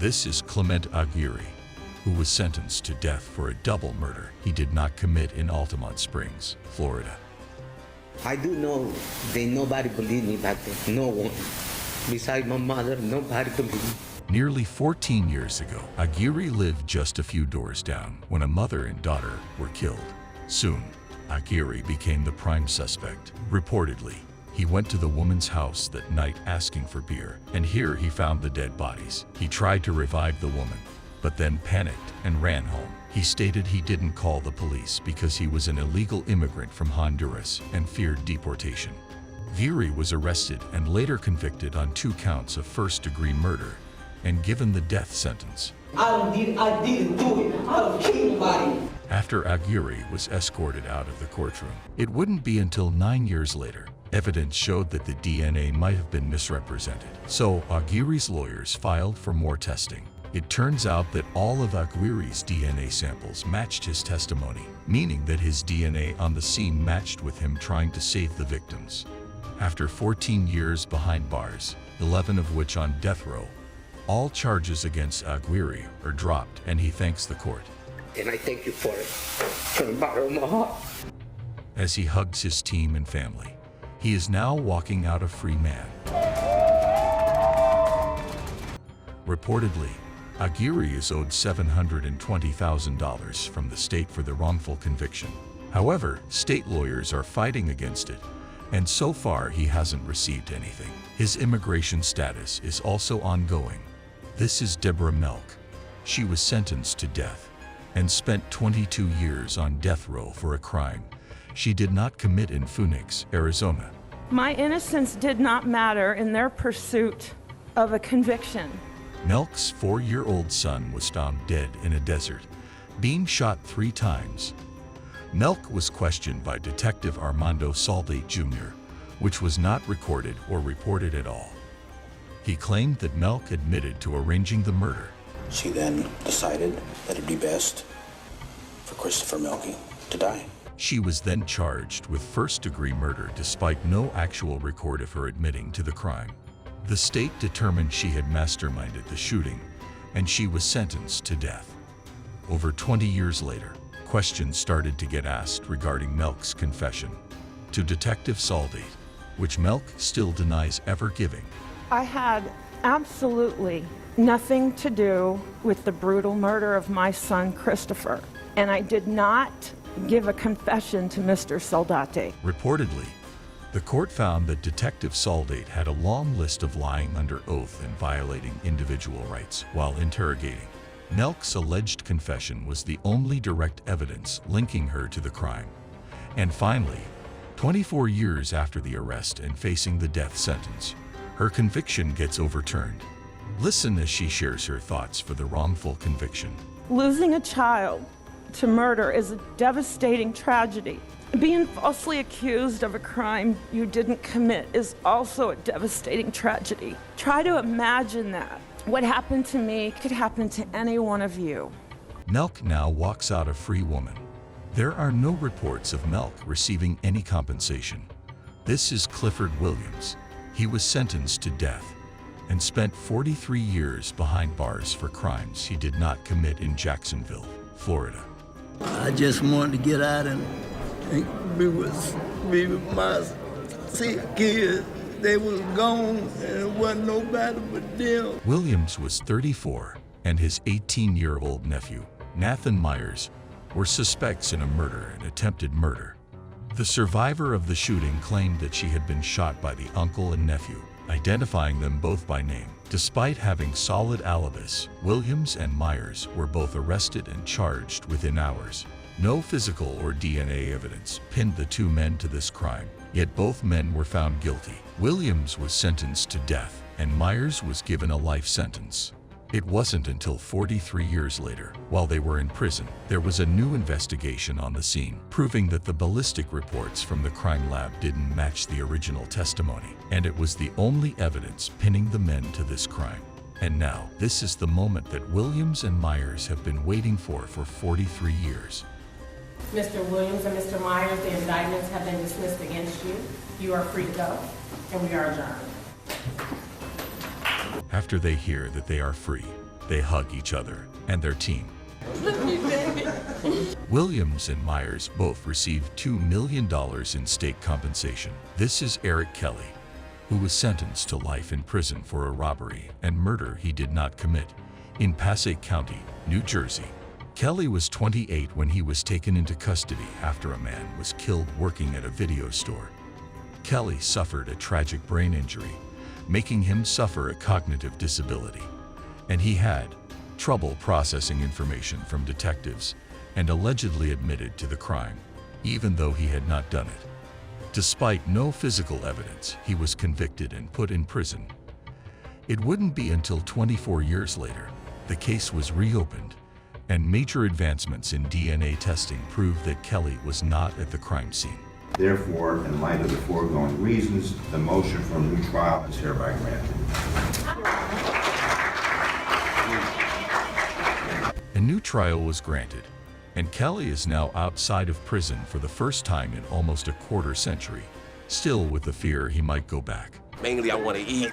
This is Clement Aguirre, who was sentenced to death for a double murder he did not commit in Altamont Springs, Florida. I do know nobody believed me back then. No one. Besides my mother, nobody believed me. Nearly 14 years ago, Aguirre lived just a few doors down when a mother and daughter were killed. Soon, Aguirre became the prime suspect. Reportedly, he went to the woman's house that night asking for beer, and here he found the dead bodies. He tried to revive the woman, but then panicked and ran home. He stated he didn't call the police because he was an illegal immigrant from Honduras and feared deportation. Aguirre was arrested and later convicted on 2 counts of first-degree murder and given the death sentence. I didn't do it. I don't kill nobody. After Aguirre was escorted out of the courtroom, it wouldn't be until 9 years later evidence showed that the DNA might have been misrepresented. So Aguirre's lawyers filed for more testing. It turns out that all of Aguirre's DNA samples matched his testimony, meaning that his DNA on the scene matched with him trying to save the victims. After 14 years behind bars, 11 of which on death row, all charges against Aguirre are dropped, and he thanks the court. And I thank you for it, from the bottom of my heart. As he hugs his team and family, he is now walking out a free man. Reportedly, Aguirre is owed $720,000 from the state for the wrongful conviction. However, state lawyers are fighting against it, and so far he hasn't received anything. His immigration status is also ongoing. This is Deborah Milk. She was sentenced to death and spent 22 years on death row for a crime she did not commit in Phoenix, Arizona. My innocence did not matter in their pursuit of a conviction. Milk's 4-year-old son was found dead in a desert, being shot 3 times. Milk was questioned by Detective Armando Salde Jr., which was not recorded or reported at all. He claimed that Milk admitted to arranging the murder. She then decided that it'd be best for Christopher Milky to die. She was then charged with first-degree murder despite no actual record of her admitting to the crime. The state determined she had masterminded the shooting, and she was sentenced to death. Over 20 years later, questions started to get asked regarding Milk's confession to Detective Salde, which Milk still denies ever giving. I had absolutely nothing to do with the brutal murder of my son, Christopher, and I did not give a confession to Mr. Saldate. Reportedly, the court found that Detective Saldate had a long list of lying under oath and violating individual rights while interrogating. Milk's alleged confession was the only direct evidence linking her to the crime. And finally, 24 years after the arrest and facing the death sentence, her conviction gets overturned. Listen as she shares her thoughts for the wrongful conviction. Losing a child to murder is a devastating tragedy. Being falsely accused of a crime you didn't commit is also a devastating tragedy. Try to imagine that. What happened to me could happen to any one of you. Milk now walks out a free woman. There are no reports of Milk receiving any compensation. This is Clifford Williams. He was sentenced to death and spent 43 years behind bars for crimes he did not commit in Jacksonville, Florida. I just wanted to get out and be with my 6 kids. They was gone, and it wasn't nobody but them. Williams was 34, and his 18-year-old nephew, Nathan Myers, were suspects in a murder and attempted murder. The survivor of the shooting claimed that she had been shot by the uncle and nephew, identifying them both by name. Despite having solid alibis, Williams and Myers were both arrested and charged within hours. No physical or DNA evidence pinned the 2 men to this crime, yet both men were found guilty. Williams was sentenced to death, and Myers was given a life sentence. It wasn't until 43 years later, while they were in prison, there was a new investigation on the scene, proving that the ballistic reports from the crime lab didn't match the original testimony, and it was the only evidence pinning the men to this crime. And now, this is the moment that Williams and Myers have been waiting for 43 years. Mr. Williams and Mr. Myers, the indictments have been dismissed against you. You are free to go, and we are adjourned. After they hear that they are free, They hug each other and their team. Williams and Myers both received $2 million in state compensation. This is Eric Kelly, who was sentenced to life in prison for a robbery and murder he did not commit in Passaic County, New Jersey. Kelly was 28 when he was taken into custody after a man was killed working at a video store. Kelly suffered a tragic brain injury, making him suffer a cognitive disability, and he had trouble processing information from detectives and allegedly admitted to the crime, even though he had not done it. Despite no physical evidence, he was convicted and put in prison. It wouldn't be until 24 years later the case was reopened, and major advancements in DNA testing proved that Kelly was not at the crime scene. Therefore, in light of the foregoing reasons, the motion for a new trial is hereby granted. A new trial was granted, and Kelly is now outside of prison for the first time in almost a quarter century, still with the fear he might go back. Mainly, I want to eat.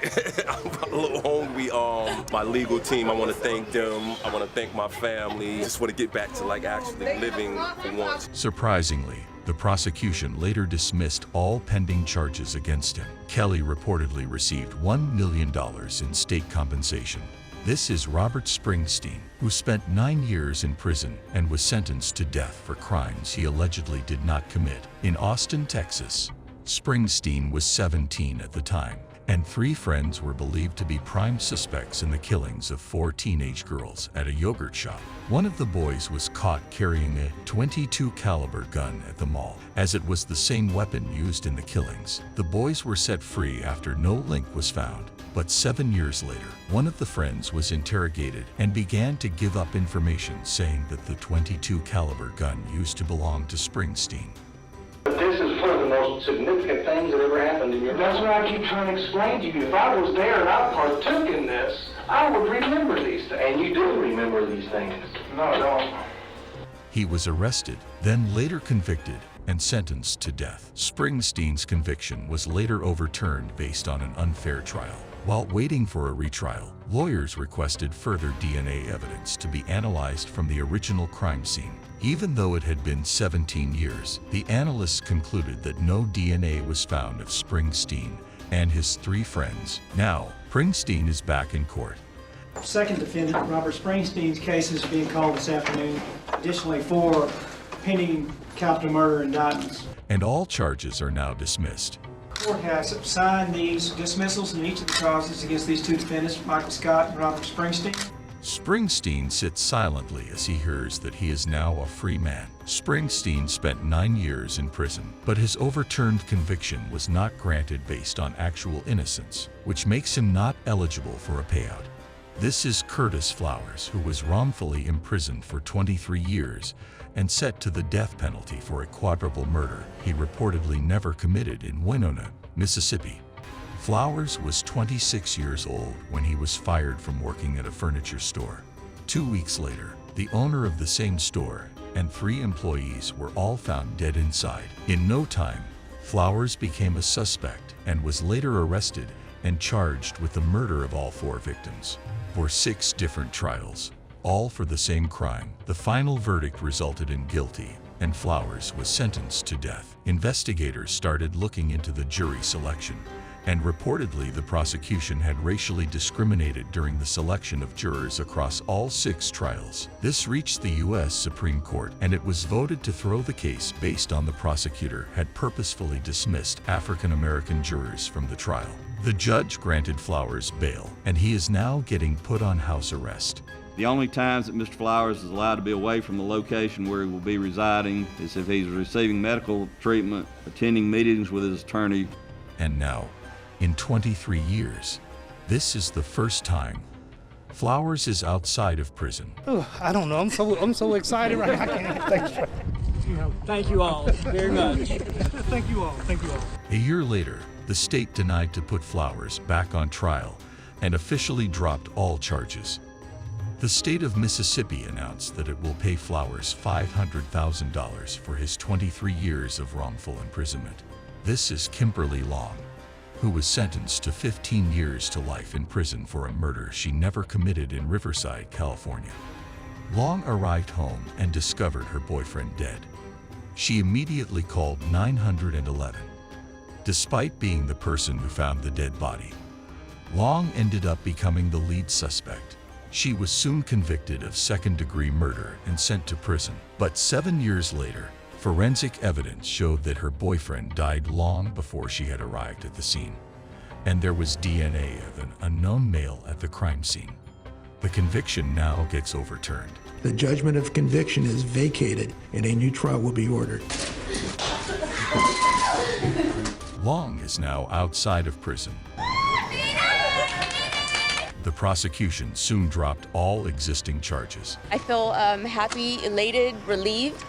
I'm a little hungry. My legal team, I want to thank them. I want to thank my family. Just want to get back to actually living for once. Surprisingly, the prosecution later dismissed all pending charges against him. Kelly reportedly received $1 million in state compensation. This is Robert Springstein, who spent 9 years in prison and was sentenced to death for crimes he allegedly did not commit. In Austin, Texas, Springstein was 17 at the time, and 3 friends were believed to be prime suspects in the killings of 4 teenage girls at a yogurt shop. One of the boys was caught carrying a .22 caliber gun at the mall, as it was the same weapon used in the killings. The boys were set free after no link was found, but 7 years later, one of the friends was interrogated and began to give up information saying that the .22 caliber gun used to belong to Springstein. This is one of the most significant things that ever happened in your life. That's what I keep trying to explain to you. If I was there and I partook in this, I would remember these things. And you do remember these things. No, I don't. He was arrested, then later convicted and sentenced to death. Springstein's conviction was later overturned based on an unfair trial. While waiting for a retrial, lawyers requested further DNA evidence to be analyzed from the original crime scene. Even though it had been 17 years, the analysts concluded that no DNA was found of Springstein and his 3 friends. Now, Springstein is back in court. Second defendant, Robert Springstein's case is being called this afternoon. Additionally, 4 pending capital murder indictments. And all charges are now dismissed. The court has signed these dismissals in each of the causes against these 2 defendants, Michael Scott and Robert Springstein. Springstein sits silently as he hears that he is now a free man. Springstein spent 9 years in prison, but his overturned conviction was not granted based on actual innocence, which makes him not eligible for a payout. This is Curtis Flowers, who was wrongfully imprisoned for 23 years and set to the death penalty for a quadruple murder he reportedly never committed in Winona, Mississippi. Flowers was 26 years old when he was fired from working at a furniture store. 2 weeks later, the owner of the same store and 3 employees were all found dead inside. In no time, Flowers became a suspect and was later arrested and charged with the murder of all 4 victims. For 6 different trials, all for the same crime, the final verdict resulted in guilty, and Flowers was sentenced to death. Investigators started looking into the jury selection, and reportedly the prosecution had racially discriminated during the selection of jurors across all 6 trials. This reached the U.S. Supreme Court, and it was voted to throw the case based on the prosecutor had purposefully dismissed African-American jurors from the trial. The judge granted Flowers bail, and he is now getting put on house arrest. The only times that Mr. Flowers is allowed to be away from the location where he will be residing is if he's receiving medical treatment, attending meetings with his attorney. And now, in 23 years, this is the first time Flowers is outside of prison. Oh, I don't know. I'm so excited right now. I can't. Thank you all very much. Thank you all. Thank you all. A year later, the state denied to put Flowers back on trial and officially dropped all charges. The state of Mississippi announced that it will pay Flowers $500,000 for his 23 years of wrongful imprisonment. This is Kimberly Long, who was sentenced to 15 years to life in prison for a murder she never committed in Riverside, California. Long arrived home and discovered her boyfriend dead. She immediately called 911. Despite being the person who found the dead body, Long ended up becoming the lead suspect. She was soon convicted of second-degree murder and sent to prison. But 7 years later, forensic evidence showed that her boyfriend died long before she had arrived at the scene, and there was DNA of an unknown male at the crime scene. The conviction now gets overturned. The judgment of conviction is vacated and a new trial will be ordered. Long is now outside of prison. The prosecution soon dropped all existing charges. I feel happy, elated, relieved,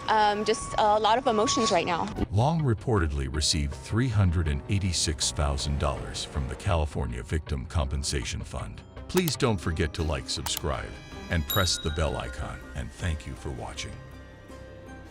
just a lot of emotions right now. Long reportedly received $386,000 from the California Victim Compensation Fund. Please don't forget to like, subscribe, and press the bell icon, and thank you for watching.